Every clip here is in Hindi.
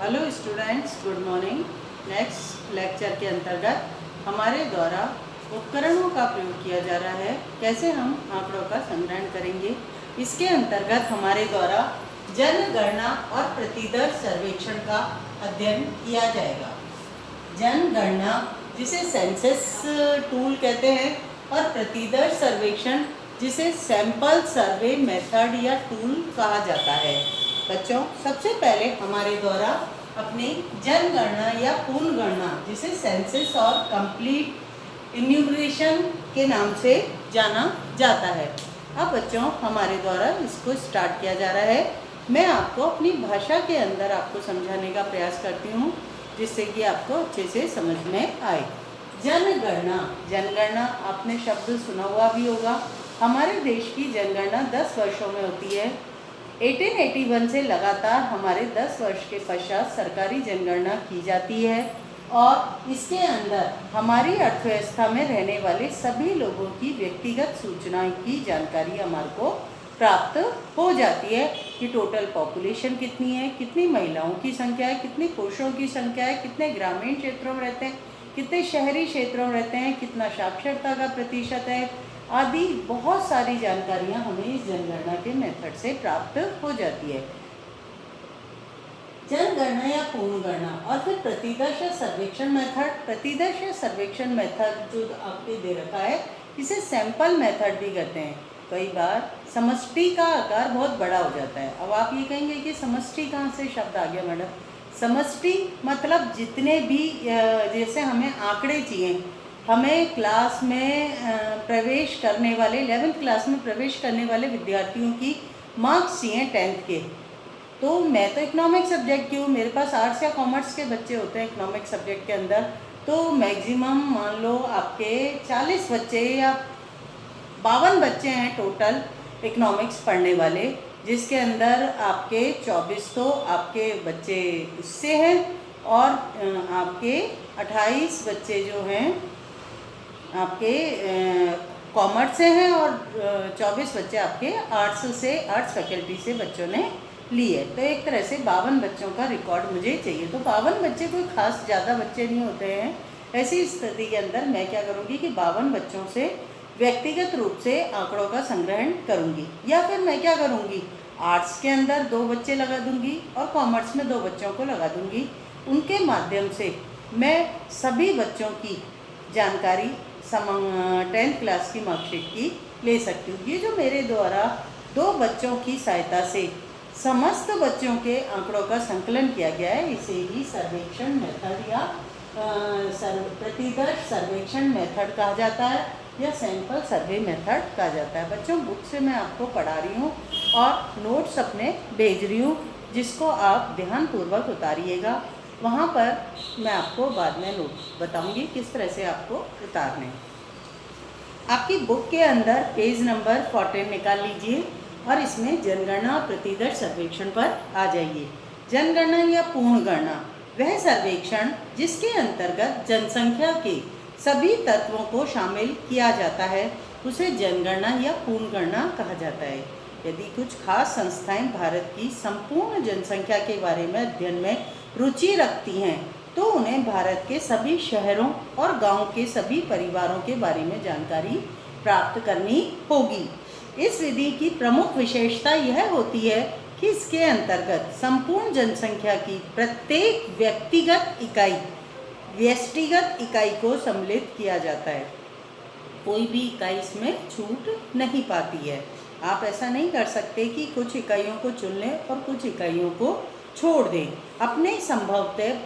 Hello students, good morning. Next lecture के अंतर्गत हमारे द्वारा उपकरणों का प्रयोग किया जा रहा है, कैसे हम आंकड़ों का संग्रहण करेंगे। इसके अंतर्गत हमारे द्वारा जनगणना और प्रतिदर्श सर्वेक्षण का अध्ययन किया जाएगा। जनगणना जिसे सेंसस टूल कहते हैं और प्रतिदर्श सर्वेक्षण जिसे सैंपल सर्वे मेथड या टूल कहा जाता है। बच्चों, सबसे पहले हमारे द्वारा अपनी जनगणना या पूर्ण गणना जिसे सेंसस और कंप्लीट इन्यूमरेशन के नाम से जाना जाता है। अब बच्चों, हमारे द्वारा इसको स्टार्ट किया जा रहा है। मैं आपको अपनी भाषा के अंदर आपको समझाने का प्रयास करती हूँ जिससे कि आपको अच्छे से समझ में आए। जनगणना, जनगणना आपने शब्द सुना हुआ भी होगा। हमारे देश की जनगणना 10 वर्षों में होती है। 1881 से लगातार हमारे 10 वर्ष के पश्चात सरकारी जनगणना की जाती है और इसके अंदर हमारी अर्थव्यवस्था में रहने वाले सभी लोगों की व्यक्तिगत सूचनाओं की जानकारी हमारे को प्राप्त हो जाती है कि टोटल पॉपुलेशन कितनी है, कितनी महिलाओं की संख्या है, कितनी पुरुषों की संख्या है, कितने ग्रामीण क्षेत्रों में रहते हैं, कितने शहरी क्षेत्रों में रहते हैं, कितना साक्षरता का प्रतिशत है आदि बहुत सारी जानकारियां हमें इस जनगणना के मेथड से प्राप्त हो जाती है। जनगणना या पूर्ण गणना और फिर प्रतिदर्श सर्वेक्षण मेथड। प्रतिदर्श सर्वेक्षण मेथड जो आपके दे रखा है इसे सैंपल मेथड भी कहते हैं। कई बार समष्टि का आकार बहुत बड़ा हो जाता है। अब आप ये कहेंगे कि समष्टि कहाँ से शब्द आ गया मैडम? समष्टि मतलब जितने भी जैसे हमें आंकड़े चाहिए, हमें क्लास में प्रवेश करने वाले 11th क्लास में प्रवेश करने वाले विद्यार्थियों की मार्क्स चाहिए 10th के। तो मैं तो इकोनॉमिक सब्जेक्ट की हूँ, मेरे पास आर्ट्स या कॉमर्स के बच्चे होते हैं इकोनॉमिक सब्जेक्ट के अंदर। तो मैक्सिमम मान लो आपके 40 बच्चे या 52 बच्चे हैं टोटल इकोनॉमिक्स पढ़ने वाले, जिसके अंदर आपके 24 तो आपके बच्चे इससे हैं और आपके 28 बच्चे जो हैं आपके कॉमर्स से हैं और 24 बच्चे आपके आर्ट्स फैकल्टी से बच्चों ने लिए। तो एक तरह से 52 बच्चों का रिकॉर्ड मुझे चाहिए। तो 52 बच्चे कोई खास ज़्यादा बच्चे नहीं होते हैं। ऐसी स्थिति के अंदर मैं क्या करूँगी कि 52 बच्चों से व्यक्तिगत रूप से आंकड़ों का संग्रहण करूँगी, या फिर मैं क्या करूँगी, आर्ट्स के अंदर 2 बच्चे लगा दूँगी और कॉमर्स में 2 बच्चों को लगा दूँगी। उनके माध्यम से मैं सभी बच्चों की जानकारी 10th क्लास की मार्कशीट की ले सकती हूँ। ये जो मेरे द्वारा 2 बच्चों की सहायता से समस्त बच्चों के आंकड़ों का संकलन किया गया है, इसे ही सर्वेक्षण मेथड या प्रतिदर्श सर्वेक्षण मेथड कहा जाता है या सैंपल सर्वे मेथड कहा जाता है। बच्चों, बुक से मैं आपको पढ़ा रही हूँ और नोट्स अपने भेज रही हूँ जिसको आप ध्यानपूर्वक उतारिएगा। वहाँ पर मैं आपको बाद में नोट बताऊंगी किस तरह से आपको उतारने। आपकी बुक के अंदर पेज नंबर 14 निकाल लीजिए और इसमें जनगणना प्रतिदर्श सर्वेक्षण पर आ जाइए। जनगणना या पूर्ण गणना वह सर्वेक्षण जिसके अंतर्गत जनसंख्या के सभी तत्वों को शामिल किया जाता है उसे जनगणना या पूर्ण गणना कहा जाता है। यदि कुछ खास संस्थाएं भारत की संपूर्ण जनसंख्या के बारे में अध्ययन में रुचि रखती हैं तो उन्हें भारत के सभी शहरों और गांवों के सभी परिवारों के बारे में जानकारी प्राप्त करनी होगी। इस विधि की प्रमुख विशेषता यह होती है कि इसके अंतर्गत संपूर्ण जनसंख्या की प्रत्येक व्यक्तिगत इकाई को सम्मिलित किया जाता है। कोई भी इकाई इसमें छूट नहीं पाती है। आप ऐसा नहीं कर सकते कि कुछ इकाइयों को चुन लें और कुछ इकाइयों को छोड़ दें। आपने संभवतः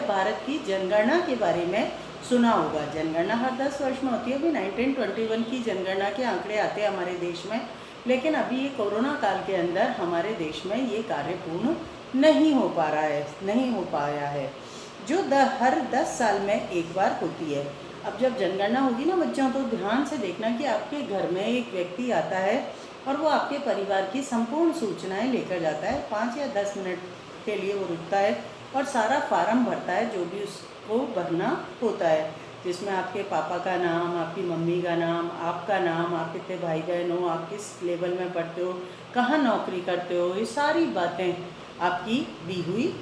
भारत की जनगणना के बारे में सुना होगा। जनगणना हर 10 वर्ष में होती है। अभी 1921 की जनगणना के आंकड़े आते हैं हमारे देश में, लेकिन अभी ये कोरोना काल के अंदर हमारे देश में ये कार्य पूर्ण नहीं हो पाया है, जो हर 10 साल में एक बार होती है। अब जब जनगणना होगी ना बच्चों, तो ध्यान से देखना कि आपके घर में एक व्यक्ति आता है और वो आपके परिवार की संपूर्ण सूचनाएं लेकर जाता है। 5 या 10 मिनट के लिए वो रुकता है और सारा फार्म भरता है जो भी उसको भरना होता है, जिसमें आपके पापा का नाम, आपकी मम्मी का नाम, आपका नाम, आप कितने भाई बहन हो, आप किस लेवल में पढ़ते हो, कहाँ नौकरी करते हो, ये सारी बातें आपकी दी हुई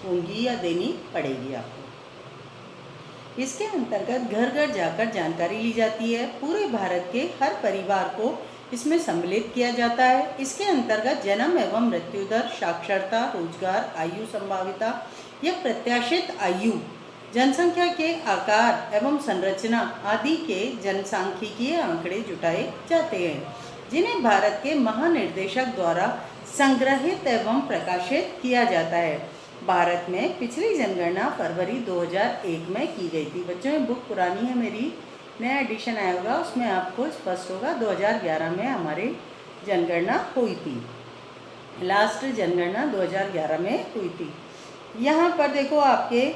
होंगी या देनी पड़ेगी आपको। इसके अंतर्गत घर घर जाकर जानकारी ली जाती है। पूरे भारत के हर परिवार को इसमें सम्मिलित किया जाता है। इसके अंतर्गत जन्म एवं मृत्यु दर, साक्षरता, रोजगार, आयु संभाविता या प्रत्याशित आयु, जनसंख्या के आकार एवं संरचना आदि के जनसांख्यिकीय आंकड़े जुटाए जाते हैं, जिन्हें भारत के महानिर्देशक द्वारा संग्रहित एवं प्रकाशित किया जाता है। भारत में पिछली जनगणना फरवरी 2001 में की गई थी। बच्चों ये बुक पुरानी है मेरी, नया एडिशन आया होगा, उसमें आपको स्पष्ट होगा 2011 में हमारी जनगणना हुई थी। लास्ट जनगणना 2011 में हुई थी। यहाँ पर देखो आपके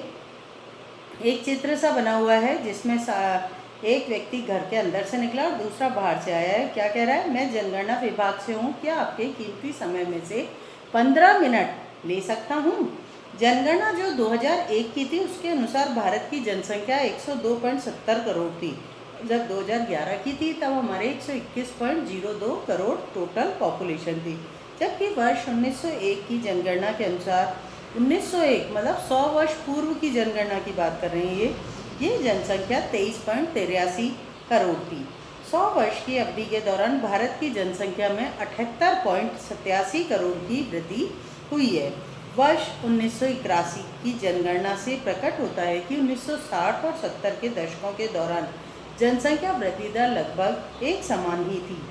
एक चित्र सा बना हुआ है जिसमें एक व्यक्ति घर के अंदर से निकला और दूसरा बाहर से आया है। क्या कह रहा है? मैं जनगणना विभाग से हूँ, क्या आपके कीमती समय में से 15 मिनट ले सकता हूँ? जनगणना जो 2001 की थी उसके अनुसार भारत की जनसंख्या 102.70 करोड़ थी। जब 2011 की थी तब हमारे 121.02 करोड़ टोटल पॉपुलेशन थी। जबकि वर्ष 1901 की जनगणना के अनुसार 1901 मतलब 100 वर्ष पूर्व की जनगणना की बात कर रहे हैं ये जनसंख्या 23.83 करोड़ थी। 100 वर्ष की अवधि के दौरान भारत की जनसंख्या में 78.87 करोड़ की वृद्धि हुई है। वर्ष 1981 की जनगणना से प्रकट होता है कि 1960 और 70 के दशकों के दौरान जनसंख्या वृद्धि दर लगभग एक समान ही थी।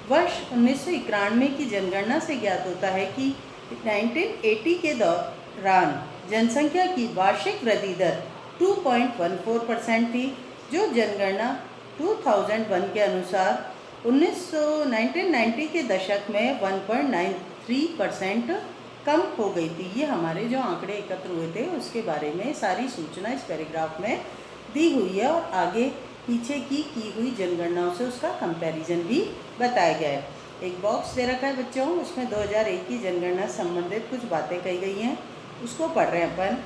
वर्ष 1991 की जनगणना से ज्ञात होता है कि 1980 के दौरान जनसंख्या की वार्षिक वृद्धि दर 2.14% थी, जो जनगणना 2001 के अनुसार 1990 के दशक में 1.93% कम हो गई थी। ये हमारे जो आंकड़े एकत्र हुए थे उसके बारे में सारी सूचना इस पैराग्राफ में दी हुई है और आगे पीछे की हुई जनगणनाओं से उसका कंपैरिजन भी बताया गया है। एक बॉक्स दे रखा है बच्चों, उसमें 2001 की जनगणना संबंधित कुछ बातें कही गई हैं, उसको पढ़ रहे हैं अपन।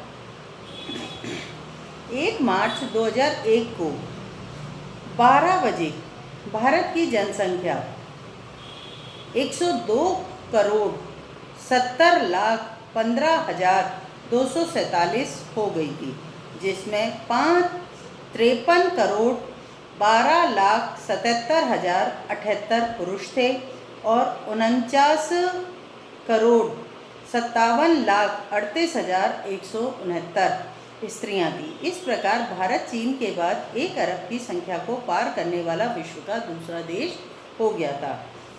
1 मार्च 2001 को 12 बजे भारत की जनसंख्या 102 करोड़ 70,15,247 हो गई थी, जिसमें 53 करोड़ 12,77,078 पुरुष थे और 49 करोड़ 57,38,169 स्त्रियां थी। इस प्रकार भारत चीन के बाद 1 अरब की संख्या को पार करने वाला विश्व का दूसरा देश हो गया था।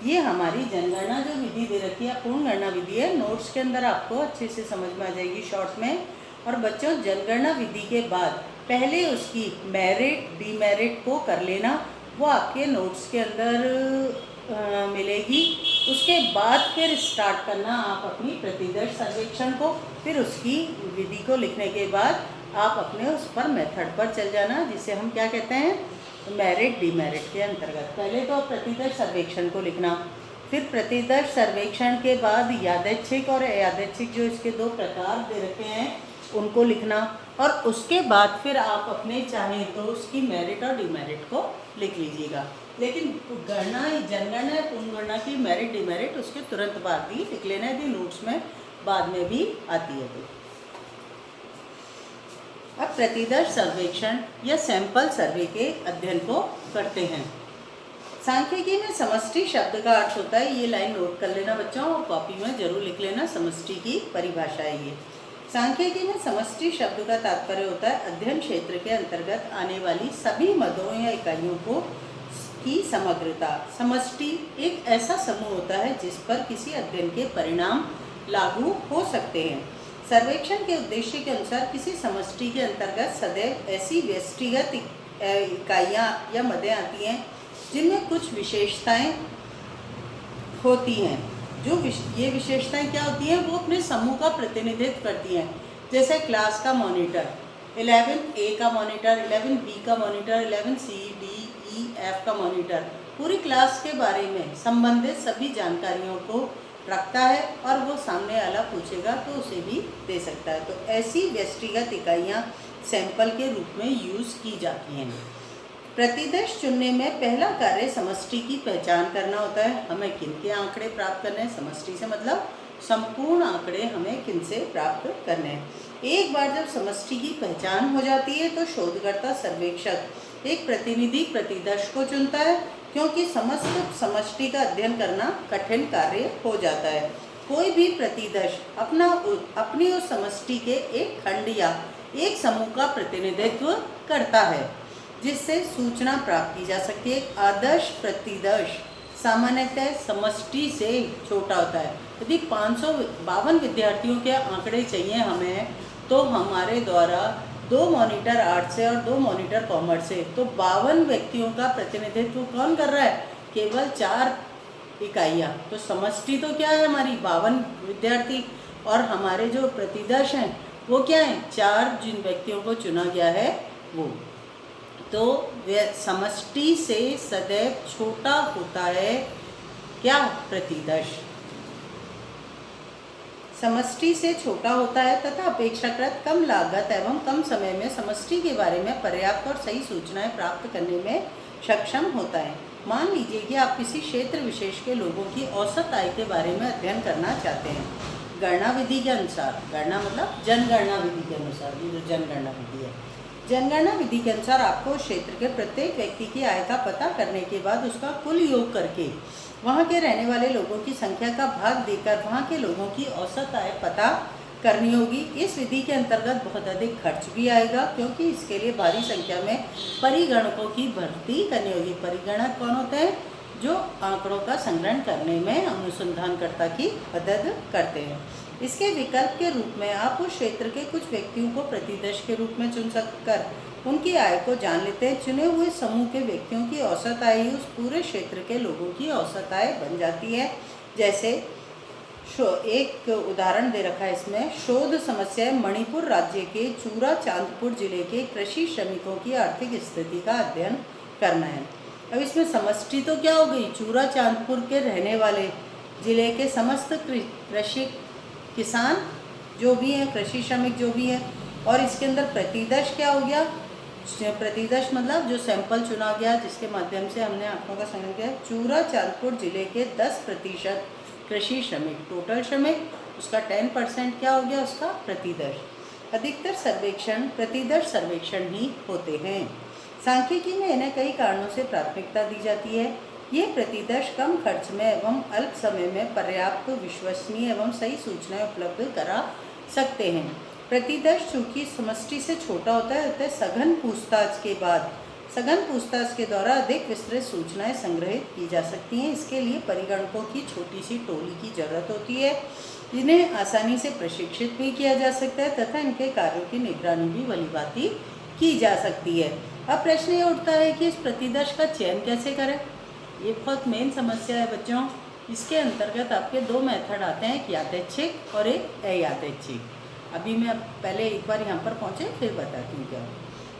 ये हमारी जनगणना जो विधि दे रखी है पूर्ण गणना विधि है, नोट्स के अंदर आपको अच्छे से समझ में आ जाएगी शॉर्ट में। और बच्चों जनगणना विधि के बाद पहले उसकी मेरिट डीमेरिट को कर लेना, वो आपके नोट्स के अंदर मिलेगी। उसके बाद फिर स्टार्ट करना आप अपनी प्रतिदर्श सर्वेक्षण को, फिर उसकी विधि को लिखने के बाद आप अपने उस पर मेथड पर चल जाना, जिसे हम क्या कहते हैं मेरिट डीमेरिट के अंतर्गत। पहले तो प्रतिदर्श सर्वेक्षण को लिखना, फिर प्रतिदर्श सर्वेक्षण के बाद यादृच्छिक और अयादृच्छिक जो इसके 2 प्रकार दे रखे हैं उनको लिखना, और उसके बाद फिर आप अपने चाहें तो उसकी मेरिट और डीमेरिट को लिख लीजिएगा। लेकिन गणना जनगणना पूर्णगणना की मेरिट डीमेरिट उसके तुरंत बाद ही लिख लेना यदि नोट्स में बाद में भी आती है तो। अब प्रतिदर्श सर्वेक्षण या सैंपल सर्वे के अध्ययन को करते हैं। सांख्यिकी में समष्टि शब्द का अर्थ होता है, ये लाइन नोट कर लेना बच्चों और कॉपी में जरूर लिख लेना, समष्टि की परिभाषा है ये। सांख्यिकी में समष्टि शब्द का तात्पर्य होता है अध्ययन क्षेत्र के अंतर्गत आने वाली सभी मदों या इकाइयों को की समग्रता। समष्टि एक ऐसा समूह होता है जिस पर किसी अध्ययन के परिणाम लागू हो सकते हैं। सर्वेक्षण के उद्देश्य के अनुसार किसी समष्टि के अंतर्गत सदैव ऐसी व्यष्टिगत इकाइयाँ या मदें आती हैं जिनमें कुछ विशेषताएं होती हैं। जो ये विशेषताएं क्या होती हैं, वो अपने समूह का प्रतिनिधित्व करती हैं। जैसे क्लास का मॉनिटर, 11A का मॉनिटर, 11B का मॉनिटर, 11C,D,E,F का मॉनिटर पूरी क्लास के बारे में संबंधित सभी जानकारियों को रखता है और वो सामने वाला पूछेगा तो उसे भी दे सकता है। तो ऐसी व्यष्टिगत इकाइयाँ सैंपल के रूप में यूज़ की जाती हैं। प्रतिदर्श चुनने में पहला कार्य समष्टि की पहचान करना होता है। हमें किन के आंकड़े प्राप्त करने हैं, समष्टि से मतलब संपूर्ण आंकड़े हमें किनसे प्राप्त करने हैं। एक बार जब समष्टि की पहचान हो जाती है तो शोधकर्ता सर्वेक्षक एक प्रतिनिधि प्रतिदर्श को चुनता है, क्योंकि समस्त समष्टि का अध्ययन करना कठिन कार्य हो जाता है। कोई भी प्रतिदर्श अपनी उस समष्टि के एक खंड या एक समूह का प्रतिनिधित्व करता है, जिससे सूचना प्राप्त की जा सकती है। एक आदर्श प्रतिदर्श सामान्यतः समष्टि से छोटा होता है। यदि 552 विद्यार्थियों के आंकड़े चाहिए हमें, तो हमारे द्वारा 2 मॉनिटर आर्ट्स से और 2 मॉनिटर कॉमर्स से, तो 52 व्यक्तियों का प्रतिनिधित्व कौन कर रहा है? केवल 4 इकाइयाँ। तो समष्टि तो क्या है हमारी? 52 विद्यार्थी, और हमारे जो प्रतिदर्श हैं वो क्या है? 4 जिन व्यक्तियों को चुना गया है वो। तो समष्टि से सदैव छोटा होता है क्या? प्रतिदर्श समष्टि से छोटा होता है तथा अपेक्षाकृत कम लागत एवं कम समय में समष्टि के बारे में पर्याप्त और सही सूचनाएं प्राप्त करने में सक्षम होता है। मान लीजिए कि आप किसी क्षेत्र विशेष के लोगों की औसत आय के बारे में अध्ययन करना चाहते हैं। गणना विधि के अनुसार, गणना मतलब जनगणना विधि के अनुसार, ये जो जनगणना विधि है, जनगणना विधि के अनुसार आपको क्षेत्र के प्रत्येक व्यक्ति की आय का पता करने के बाद उसका कुल योग करके वहाँ के रहने वाले लोगों की संख्या का भाग देकर वहाँ के लोगों की औसत आय पता करनी होगी। इस विधि के अंतर्गत बहुत अधिक खर्च भी आएगा, क्योंकि इसके लिए भारी संख्या में परिगणकों की भर्ती करनी होगी। परिगणक कौन होते हैं? जो आंकड़ों का संग्रहण करने में अनुसंधानकर्ता की मदद करते हैं। इसके विकल्प के रूप में आप उस क्षेत्र के कुछ व्यक्तियों को प्रतिदर्श के रूप में चुन सककर उनकी आय को जान लेते हैं। चुने हुए समूह के व्यक्तियों की औसत आय ही उस पूरे क्षेत्र के लोगों की औसत आय बन जाती है। जैसे एक उदाहरण दे रखा है इसमें। शोध समस्या है मणिपुर राज्य के चूरा चांदपुर जिले के कृषि श्रमिकों की आर्थिक स्थिति का अध्ययन करना है। अब इसमें समष्टि तो क्या हो गई? चूरा चांदपुर के रहने वाले जिले के समस्त कृषि किसान जो भी हैं, कृषि श्रमिक जो भी हैं, और इसके अंदर प्रतिदर्श क्या हो गया? प्रतिदर्श मतलब जो सैंपल चुना गया जिसके माध्यम से हमने आंकड़ों का संग्रह किया। चूरा चांदपुर जिले के 10% कृषि श्रमिक, टोटल श्रमिक उसका 10% क्या हो गया? उसका प्रतिदर्श। अधिकतर सर्वेक्षण प्रतिदर्श सर्वेक्षण ही होते हैं। सांख्यिकी में इन्हें कई कारणों से प्राथमिकता दी जाती है। ये प्रतिदर्श कम खर्च में एवं अल्प समय में पर्याप्त विश्वसनीय एवं सही सूचनाएं उपलब्ध करा सकते हैं। प्रतिदर्श चूँकि समष्टि से छोटा होता है, अतः सघन पूछताछ के द्वारा अधिक विस्तृत सूचनाएं संग्रहित की जा सकती हैं। इसके लिए परिगणकों की छोटी सी टोली की जरूरत होती है, जिन्हें आसानी से प्रशिक्षित भी किया जा सकता है तथा इनके कार्यों की निगरानी भी भलीभांति की जा सकती है। अब प्रश्न ये उठता है कि इस प्रतिदर्श का चयन कैसे करें? ये बहुत मेन समस्या है बच्चों। इसके अंतर्गत आपके 2 मेथड आते हैं, एक यादृच्छिक और एक अयादृच्छिक। अभी मैं पहले एक बार यहाँ पर पहुँचे फिर बताती हूँ क्या।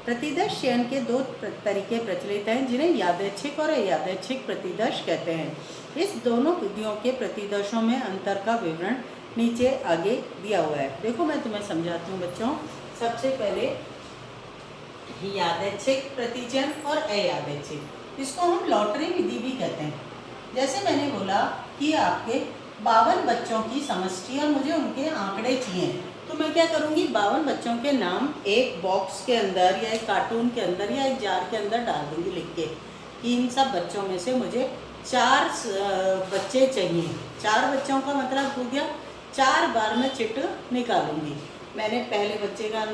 प्रतिदर्श चयन के 2 तरीके प्रचलित हैं, जिन्हें यादृच्छिक और अयादृच्छिक प्रतिदर्श कहते हैं। इस दोनों विधियों के प्रतिदर्शों में अंतर का विवरण नीचे आगे दिया हुआ है। देखो मैं तुम्हें समझाती हूँ बच्चों। सबसे पहले यादृच्छिक प्रतिचयन और अयादृच्छिक, इसको हम लॉटरी विधि भी कहते हैं। जैसे मैंने बोला कि आपके 52 बच्चों की समष्टि और मुझे उनके आंकड़े चाहिए, तो मैं क्या करूँगी? 52 बच्चों के नाम एक बॉक्स के अंदर या एक कार्टून के अंदर या एक जार के अंदर डाल दूँगी लिख के कि इन सब बच्चों में से मुझे 4 बच्चे चाहिए। 4 बच्चों का मतलब हो गया 4 बार मैं चिट निकालूंगी। मैंने पहले बच्चे का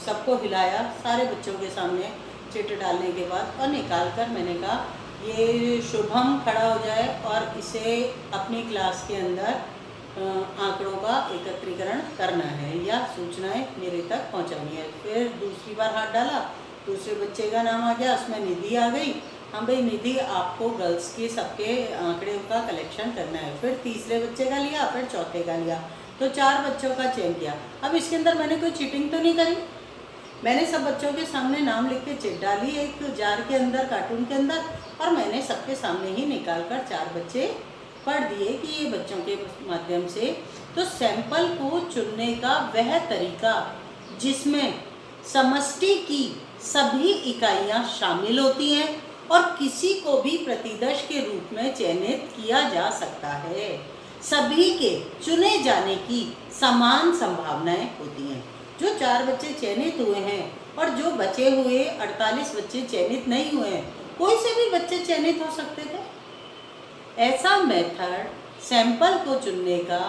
सबको हिलाया, सारे बच्चों के सामने चिट डालने के बाद, और निकाल कर मैंने कहा ये शुभम खड़ा हो जाए और इसे अपनी क्लास के अंदर आंकड़ों का एकत्रीकरण करना है या सूचनाएं मेरे तक पहुंचानी है। फिर दूसरी बार हाथ डाला, दूसरे बच्चे का नाम आ गया, उसमें निधि आ गई। हाँ भाई निधि, आपको गर्ल्स के सबके आंकड़े का कलेक्शन करना है। फिर तीसरे बच्चे का लिया, फिर चौथे का लिया, तो 4 बच्चों का चयन किया। अब इसके अंदर मैंने कोई चीटिंग तो नहीं करी। मैंने सब बच्चों के सामने नाम लिख के चिट डाली एक जार के अंदर, कार्टून के अंदर, और मैंने सबके सामने ही निकाल कर 4 बच्चे पढ़ दिए कि ये बच्चों के माध्यम से। तो सैंपल को चुनने का वह तरीका जिसमें समष्टि की सभी इकाइयां शामिल होती हैं और किसी को भी प्रतिदर्श के रूप में चयनित किया जा सकता है। सभी के चुने जाने की समान संभावनाएं होती हैं। जो 4 बच्चे चयनित हुए हैं और जो बचे हुए 48 बच्चे चयनित नहीं हुए हैं, कोई से भी बच्चे चयनित हो सकते थे। ऐसा मेथड सैंपल को चुनने का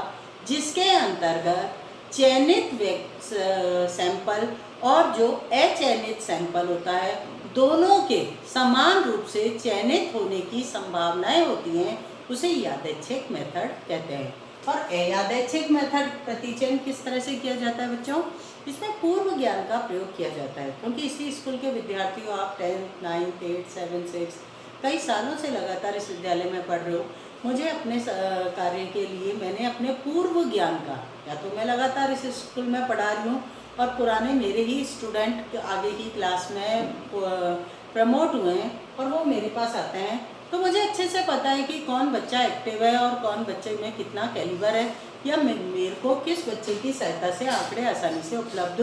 जिसके अंतर्गत चयनित सैंपल और जो अचयनित सैंपल होता है, दोनों के समान रूप से चयनित होने की संभावनाएं होती हैं, उसे यादृच्छिक मेथड कहते हैं। और अयादृच्छिक मेथड प्रतिचयन किस तरह से किया जाता है बच्चों? इसमें पूर्व ज्ञान का प्रयोग किया जाता है, क्योंकि इसी स्कूल के विद्यार्थियों, आप 10th, 9th, 8th, 7th, 6th कई सालों से लगातार इस विद्यालय में पढ़ रहे हो। मुझे अपने कार्य के लिए मैंने अपने पूर्व ज्ञान का, या तो मैं लगातार इस स्कूल में पढ़ा रही हूँ और पुराने मेरे ही स्टूडेंट आगे की क्लास में प्रमोट हुए हैं और वो मेरे पास आते हैं, तो मुझे अच्छे से पता है कि कौन बच्चा एक्टिव है और कौन बच्चे में कितना कैलिबर है, या मेरे को किस बच्चे की सहायता से आंकड़े आसानी से उपलब्ध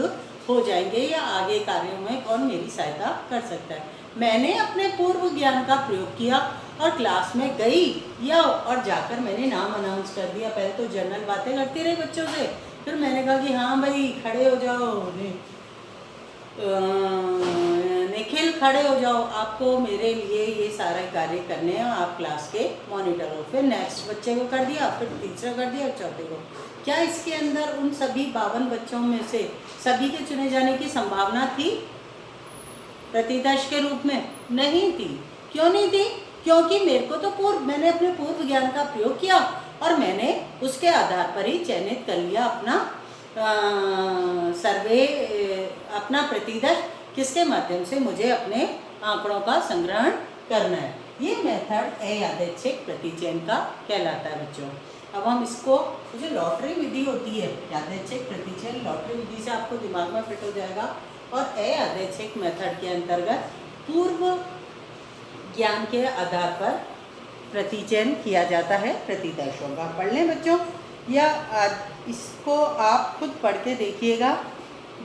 हो जाएंगे, या आगे कार्यों में कौन मेरी सहायता कर सकता है। मैंने अपने पूर्व ज्ञान का प्रयोग किया और क्लास में गई या और जाकर मैंने नाम अनाउंस कर दिया। पहले तो जनरल बातें करती रही बच्चों से, फिर मैंने कहा कि हाँ भाई खड़े हो जाओ, निखिल खड़े हो जाओ, आपको मेरे लिए ये सारे कार्य करने हैं, आप क्लास के मॉनिटर हो। फिर नेक्स्ट बच्चे को कर दिया, फिर तीसरा कर दिया, चौथे को। क्या इसके अंदर उन सभी 52 बच्चों में से सभी के चुने जाने की संभावना थी प्रतिदर्श के रूप में? नहीं थी। क्यों नहीं थी? क्योंकि मेरे को तो मैंने अपने पूर्व ज्ञान का प्रयोग किया और मैंने उसके आधार पर ही चयनित कर लिया अपना सर्वे, अपना प्रतिदर्श, किसके माध्यम से मुझे अपने आंकड़ों का संग्रहण करना है। ये मेथड अयादृच्छिक प्रतिचयन का कहलाता है बच्चों। अब हम इसको, जो लॉटरी विधि होती है, यादृच्छिक प्रतिचयन लॉटरी विधि से आपको दिमाग में फिट हो जाएगा। और अयादृच्छिक मेथड के अंतर्गत पूर्व ज्ञान के आधार पर प्रतिचयन किया जाता है प्रतिदर्शों का। पढ़ लें बच्चों, या इसको आप खुद पढ़ के देखिएगा।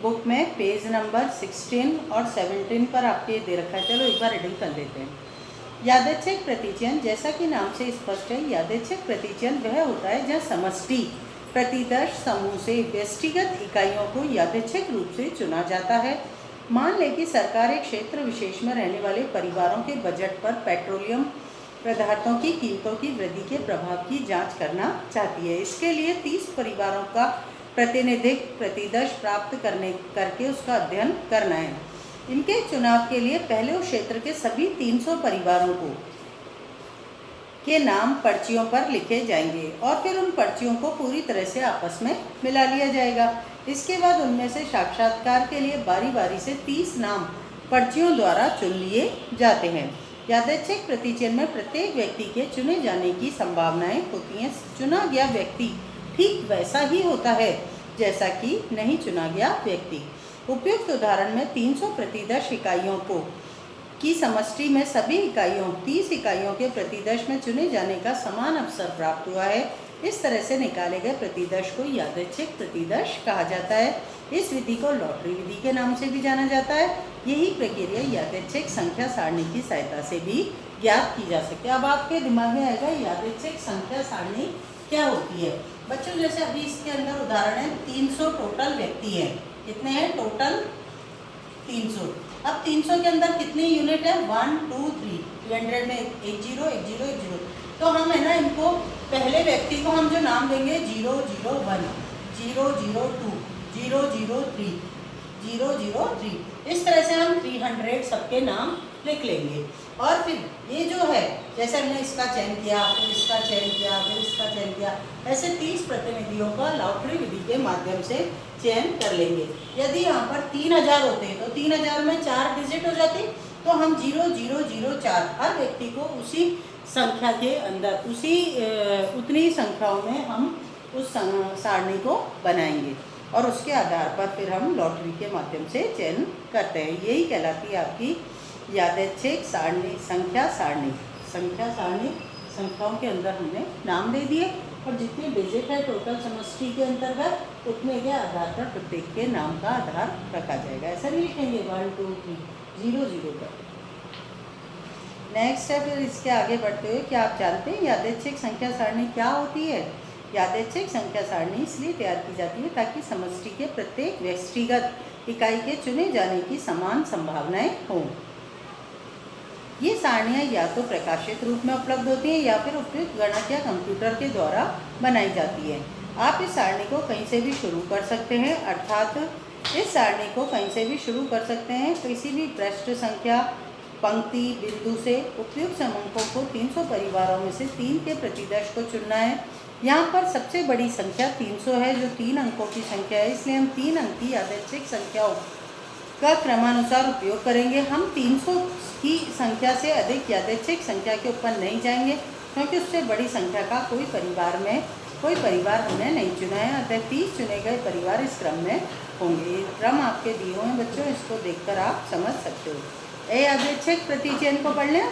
बुक में पेज नंबर 16 और 17 पर आपके दे रखा है। चलो एक बार रीडिंग कर लेते हैं। यादृच्छिक प्रतिचयन, जैसा कि नाम से स्पष्ट है, यादृच्छिक प्रतिचयन वह होता है जहाँ समष्टि प्रतिदर्श समूह से व्यक्तिगत इकाइयों को यादृच्छिक रूप से चुना जाता है। मान लें कि सरकार एक क्षेत्र विशेष में रहने वाले परिवारों के बजट पर पेट्रोलियम पदार्थों की कीमतों की वृद्धि के प्रभाव की जांच करना चाहती है। इसके लिए 30 परिवारों का प्रतिनिधिक प्रतिदर्श प्राप्त करके उसका अध्ययन करना है। इनके चुनाव के लिए पहले उस क्षेत्र के सभी 300 परिवारों के नाम पर्चियों पर लिखे जाएंगे और फिर उन पर्चियों को पूरी तरह से आपस में मिला लिया जाएगा। इसके बाद उनमें से साक्षात्कार के लिए बारी बारी से 30 नाम पर्चियों द्वारा चुन लिए जाते हैं। यादृच्छिक प्रतिचयन में प्रत्येक व्यक्ति के चुने जाने की संभावनाएं होती हैं। चुना गया व्यक्ति ठीक वैसा ही होता है जैसा कि नहीं चुना गया व्यक्ति। उपयुक्त उदाहरण में 300 प्रतिदर्श इकाइयों की समष्टि में सभी इकाइयों 30 इकाइयों के प्रतिदर्श में चुने जाने का समान अवसर प्राप्त हुआ है। इस तरह से निकाले गए प्रतिदर्श को यादृच्छिक प्रतिदर्श कहा जाता है। इस विधि को लॉटरी विधि के नाम से भी जाना जाता है। यही प्रक्रिया यादृच्छिक संख्या सारणी की सहायता से भी ज्ञात की जा सकती है। अब आपके दिमाग में आएगा यादृच्छिक संख्या सारणी क्या होती है। बच्चों जैसे अभी इसके अंदर उदाहरण है 300 टोटल व्यक्ति हैं। कितने हैं टोटल? 300। अब 300 के अंदर कितनी यूनिट है? 1 2 3। 300 में 10 10 10। तो हम है ना, इनको पहले व्यक्ति को हम जो नाम देंगे 001 002 003 003, इस तरह से हम 300 सबके नाम लिख लेंगे। और फिर ये जो है, जैसे हमने इसका चयन किया, फिर इसका चयन किया, फिर इसका चयन किया, ऐसे 30 प्रतिनिधियों का लॉटरी विधि के माध्यम से चयन कर लेंगे। यदि यहाँ पर 3000 होते तो 3000 में 4 डिजिट हो जाती, तो हम 0004 हर व्यक्ति को उसी संख्या के अंदर उतनी संख्याओं में हम उस सारणी को बनाएंगे और उसके आधार पर फिर हम लॉटरी के माध्यम से चयन करते हैं। यही कहलाती है आपकी यादृच्छिक सारणी, संख्या सारणी। संख्याओं के अंदर हमने नाम दे दिए और जितने डिजिट है टोटल समष्टि के अंतर्गत उतने के आधार पर प्रत्येक के नाम का आधार रखा जाएगा। ऐसा नहीं लिखेंगे 1 2 3 0 पर। नेक्स्ट है, फिर इसके आगे बढ़ते हुए, क्या आप जानते हैं यादृच्छिक संख्या सारणी क्या होती है? यादृच्छिक संख्या सारणी इसलिए तैयार की जाती है ताकि समष्टि के प्रत्येक व्यष्टिगत इकाई के चुने जाने की समान संभावनाएं हों। ये सारणियाँ या तो प्रकाशित रूप में उपलब्ध होती हैं या फिर उपयुक्त गणक या कंप्यूटर के द्वारा बनाई जाती है। आप इस सारणी को कहीं से भी शुरू कर सकते हैं, अर्थात इस सारणी को कहीं से भी शुरू कर सकते हैं। किसी भी पृष्ठ संख्या पंक्ति बिंदु से उपयुक्त समूहों को 300 परिवारों में से 3 के प्रतिदर्श को चुनना है। यहाँ पर सबसे बड़ी संख्या 300 है जो 3 अंकों की संख्या है, इसलिए हम 3 अंकी यादृच्छिक संख्याओं का क्रमानुसार उपयोग करेंगे। हम 300 की संख्या से अधिक यादृच्छिक संख्या के ऊपर नहीं जाएंगे क्योंकि उससे बड़ी संख्या का कोई परिवार हमने नहीं चुना है। अतः 30 चुने गए परिवार इस क्रम में होंगे। ये क्रम आपके दिए हुए हैं बच्चों, इसको देखकर आप समझ सकते हो। यादृच्छिक प्रतिचयन को पढ़ लें।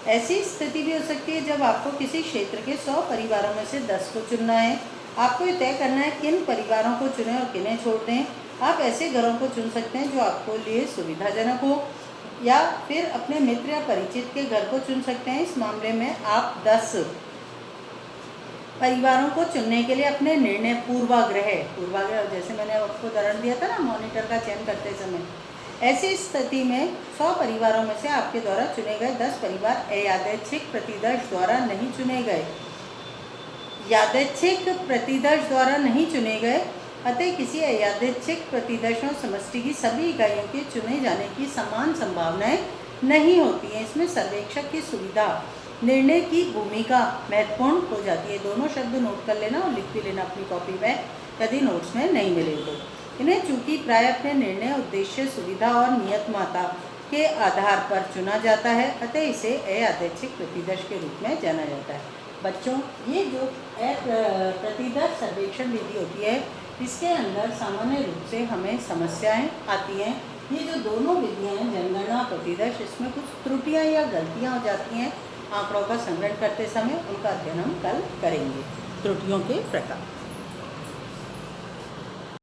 ऐसी स्थिति भी हो सकती है जब आपको किसी क्षेत्र के 100 परिवारों में से 10 को चुनना है। आपको ये तय करना है किन परिवारों को चुनें और किन्हें छोड़ दें। आप ऐसे घरों को चुन सकते हैं जो आपको लिए सुविधाजनक हो, या फिर अपने मित्र या परिचित के घर को चुन सकते हैं। इस मामले में आप 10 परिवारों को चुनने के लिए अपने निर्णय पूर्वाग्रह जैसे मैंने आपको उदाहरण दिया था ना मॉनिटर का चयन करते समय, ऐसी स्थिति में 100 परिवारों में से आपके द्वारा चुने गए 10 परिवार अयादृच्छिक प्रतिदर्श द्वारा नहीं चुने गए, यादृच्छिक प्रतिदर्श द्वारा नहीं चुने गए। अतः किसी अयादृच्छिक प्रतिदर्श और समष्टि की सभी इकाइयों के चुने जाने की समान संभावनाएं नहीं होती हैं। इसमें सर्वेक्षक की सुविधा निर्णय की भूमिका महत्वपूर्ण हो जाती है। दोनों शब्द नोट कर लेना और लिख भी लेना अपनी कॉपी में, यदि नोट्स में नहीं मिले तो। इन्हें चूंकि प्राय अपने निर्णय, उद्देश्य, सुविधा और नियत मात्रा के आधार पर चुना जाता है, अतः इसे अयादृच्छिक प्रतिदर्श के रूप में जाना जाता है। बच्चों, ये जो प्रतिदर्श सर्वेक्षण विधि होती है, इसके अंदर सामान्य रूप से हमें समस्याएं आती हैं। ये जो दोनों विधियाँ हैं, जनगणना, प्रतिदर्श, इसमें कुछ त्रुटियाँ या गलतियाँ हो जाती हैं आंकड़ों का संग्रहण करते समय। उनका अध्ययन हम कल करेंगे। त्रुटियों के प्रकार।